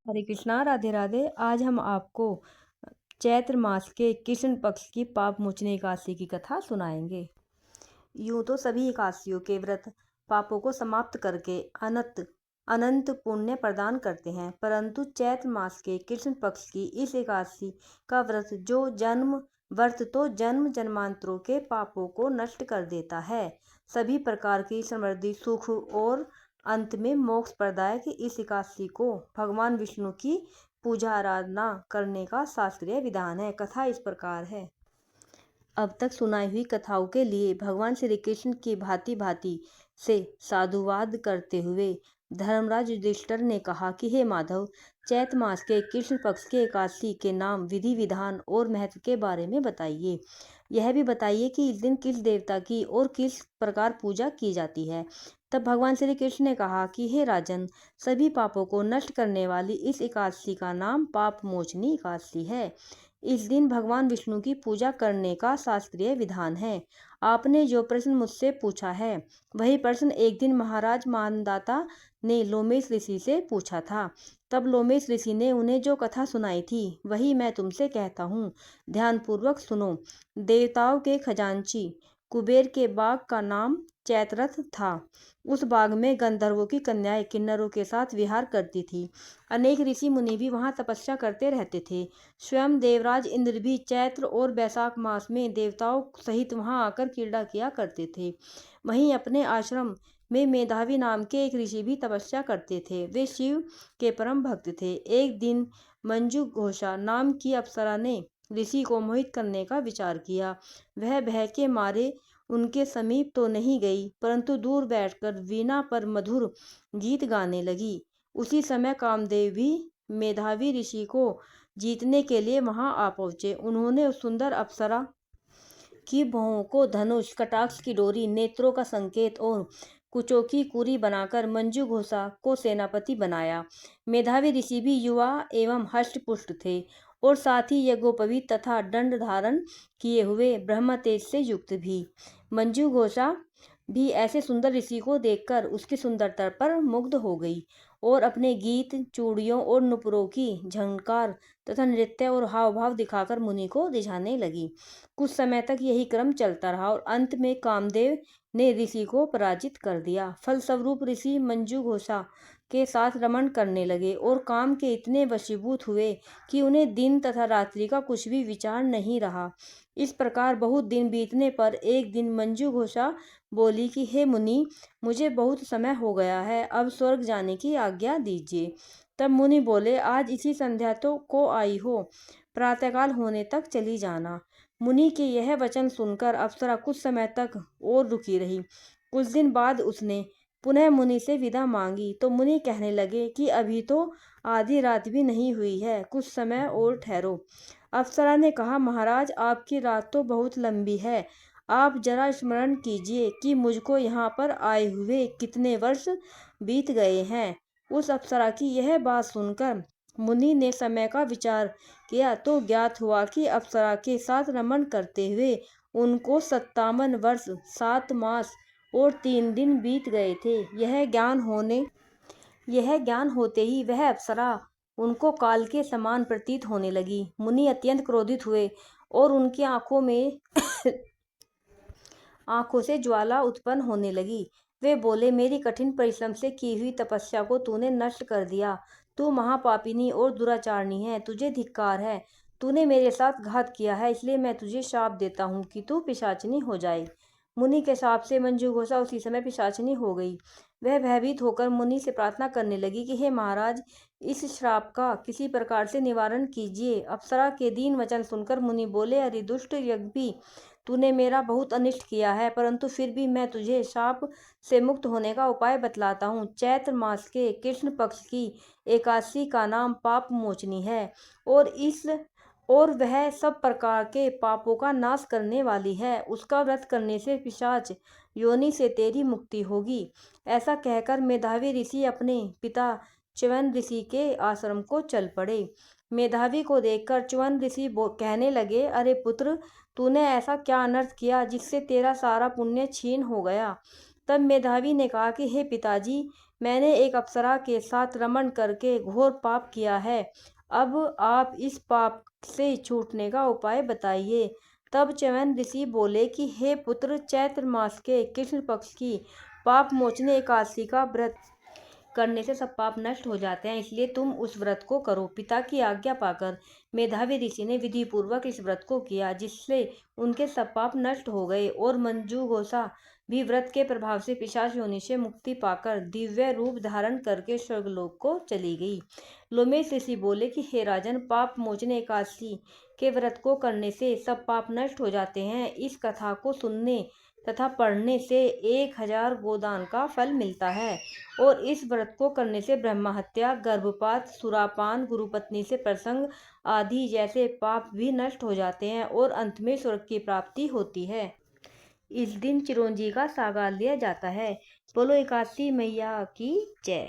हरे कृष्णा, राधे राधे। आज हम आपको चैत्र मास के कृष्ण पक्ष की पाप मोचनी एकादशी की कथा सुनाएंगे। यूं तो सभी एकादशियों के व्रत पापों को समाप्त करके अनंत अनंत पुण्य प्रदान करते हैं, परंतु चैत्र मास के कृष्ण पक्ष की इस एकादशी का व्रत तो जन्म जन्मांतरों के पापों को नष्ट कर देता है। सभी प्रकार की समृद्धि, सुख और अंत में मोक्ष प्रदायक इस एकादशी को भगवान विष्णु की पूजा आराधना करने का शास्त्रीय विधान है। कथा इस प्रकार है। अब तक सुनाई हुई कथाओं के लिए भगवान श्री कृष्ण की भांति भांति से साधुवाद करते हुए धर्मराज युधिष्ठिर ने कहा कि हे माधव, चैत्र मास के कृष्ण पक्ष के एकादशी के नाम, विधि विधान और महत्व के बारे में बताइए। यह भी बताइए कि इस दिन किस देवता की और किस प्रकार पूजा की जाती है। तब भगवान श्री कृष्ण ने कहा कि हे राजन, सभी पापों को नष्ट करने वाली इस एकादशी का नाम पाप मोचनी एकादशी है। इस दिन भगवान विष्णु की पूजा करने का शास्त्रीय विधान है। आपने जो प्रश्न मुझसे पूछा है, वही प्रश्न एक दिन महाराज मानदाता ने लोमेश ऋषि से पूछा था। तब लोमेश ऋषि ने उन्हें जो कथा सुनाई थी, वही मैं तुमसे कहता हूँ। ध्यानपूर्वक सुनो। देवताओं के खजांची कुबेर के बाग का नाम चैत्ररथ था। उस बाग में गंधर्वों की कन्याएं किन्नरों के साथ विहार करती थी। अनेक ऋषि मुनि भी वहां तपस्या करते रहते थे। स्वयं देवराज इंद्र भी चैत्र और वैशाख मास में देवताओं सहित वहां आकर क्रीड़ा किया करते थे। वहीं अपने आश्रम में मेधावी नाम के एक ऋषि भी तपस्या करते थे। वे शिव के परम भक्त थे। एक दिन मंजू घोषा नाम की अप्सरा ने ऋषि को मोहित करने का विचार किया। वह भय के मारे उनके समीप तो नहीं गई, परंतु दूर बैठकर वीणा पर मधुर गीत गाने लगी। उसी समय कामदेव भी मेधावी ऋषि को जीतने के लिए वहां आ पहुंचे। उन्होंने उस सुंदर अप्सरा की भौहों को धनुष, कटाक्ष की डोरी, नेत्रों का संकेत और कुचों की कुरी बनाकर मंजू घोषा को सेनापति बनाया। मेधावी ऋषि भी युवा एवं हष्ट-पुष्ट थे और साथ ही यज्ञोपवीत तथा दंड धारण किए हुए ब्रह्म तेज से युक्त भी। मंजू घोषा भी ऐसे सुंदर ऋषि को देखकर उसकी सुंदरता पर मुग्ध हो गई और अपने गीत, चूड़ियों और नुपुरों की झंकार तथा नृत्य और हाव भाव दिखाकर मुनि को रिझाने लगी। कुछ समय तक यही क्रम चलता रहा और अंत में कामदेव ने ऋषि को पराजित कर दिया। फलस्वरूप ऋषि मंजू घोषा के साथ रमण करने लगे और काम के इतने वशीभूत हुए कि उन्हें दिन तथा रात्रि का कुछ भी विचार नहीं रहा। इस प्रकार बहुत दिन बीतने पर एक दिन मंजू घोषा बोली कि हे मुनि, मुझे बहुत समय हो गया है, अब स्वर्ग जाने की आज्ञा दीजिए। तब मुनि बोले, आज इसी संध्या तो को आई हो, प्रातःकाल होने तक चली जाना। मुनि के यह वचन सुनकर अप्सरा कुछ समय तक और रुकी रही। कुछ दिन बाद उसने पुनः मुनि से विदा मांगी तो मुनि कहने लगे कि अभी तो आधी रात भी नहीं हुई है, कुछ समय और ठहरो। अप्सरा ने कहा, महाराज, आपकी रात तो बहुत लंबी है। आप जरा स्मरण कीजिए कि मुझको यहाँ पर आए हुए कितने वर्ष बीत गए हैं। उस अप्सरा की यह बात सुनकर मुनि ने समय का विचार किया तो ज्ञात हुआ कि अप्सरा के साथ रमण करते हुए उनको 57 वर्ष 7 मास और 3 दिन बीत गए थे। यह ज्ञान होते ही वह अप्सरा उनको काल के समान प्रतीत होने लगी। मुनि अत्यंत क्रोधित हुए और उनकी आंखों से ज्वाला उत्पन्न होने लगी। वे बोले, मेरी कठिन परिश्रम से की हुई तपस्या को तूने नष्ट कर दिया। तू महापापिनी और दुराचारणी है, तुझे धिक्कार है। तूने मेरे साथ घात किया है, इसलिए मैं तुझे शाप देता हूँ कि तू पिशाचिनी हो जाए। मुनि के शाप से मंजू घोषा उसी समय पिशाचिनी हो गई। वह भयभीत होकर मुनि से प्रार्थना करने लगी कि हे महाराज, इस श्राप का किसी प्रकार से निवारण कीजिए। अप्सरा के दीन वचन सुनकर मुनि बोले, अरे दुष्ट यज्ञी, तूने मेरा बहुत अनिष्ट किया है, परंतु फिर भी मैं तुझे शाप से मुक्त होने का उपाय बतलाता हूँ। चैत्र मास के कृष्ण पक्ष की एकादशी का नाम पाप मोचनी है और वह सब प्रकार के पापों का नाश करने वाली है। उसका व्रत करने से पिशाच योनि से तेरी मुक्ति होगी। ऐसा कहकर मेधावी ऋषि अपने पिता च्यवन ऋषि के आश्रम को चल पड़े। मेधावी को देखकर च्यवन ऋषि कहने लगे, अरे पुत्र, तूने ऐसा क्या अनर्थ किया जिससे तेरा सारा पुण्य छीन हो गया। तब मेधावी ने कहा कि हे पिताजी, मैंने एक अप्सरा के साथ रमण करके घोर पाप किया है। अब आप इस पाप से छूटने का उपाय बताइए। तब च्यवन ऋषि बोले कि हे पुत्र, चैत्र मास के कृष्ण पक्ष की पाप मोचने एकादशी का व्रत करने से सब पाप नष्ट हो जाते हैं, इसलिए तुम उस व्रत को करो। पिता की आज्ञा पाकर मेधावी ऋषि ने विधि पूर्वक इस व्रत को किया, जिससे उनके सब पाप नष्ट हो गए और मंजू घोषा भी व्रत के प्रभाव से पिशाच योनि से मुक्ति पाकर दिव्य रूप धारण करके स्वर्गलोक को चली गई। लोमेश ऋषि बोले कि हे राजन, पाप मोचने एकादशी के व्रत को करने से सब पाप नष्ट हो जाते हैं। इस कथा को सुनने तथा पढ़ने से 1000 गोदान का फल मिलता है और इस व्रत को करने से ब्रह्महत्या, गर्भपात, सुरापान, गुरुपत्नी से प्रसंग आदि जैसे पाप भी नष्ट हो जाते हैं और अंत में स्वर्ग की प्राप्ति होती है। इस दिन चिरौंजी का सागा लिया जाता है। बोलो एकादशी मैया की जय।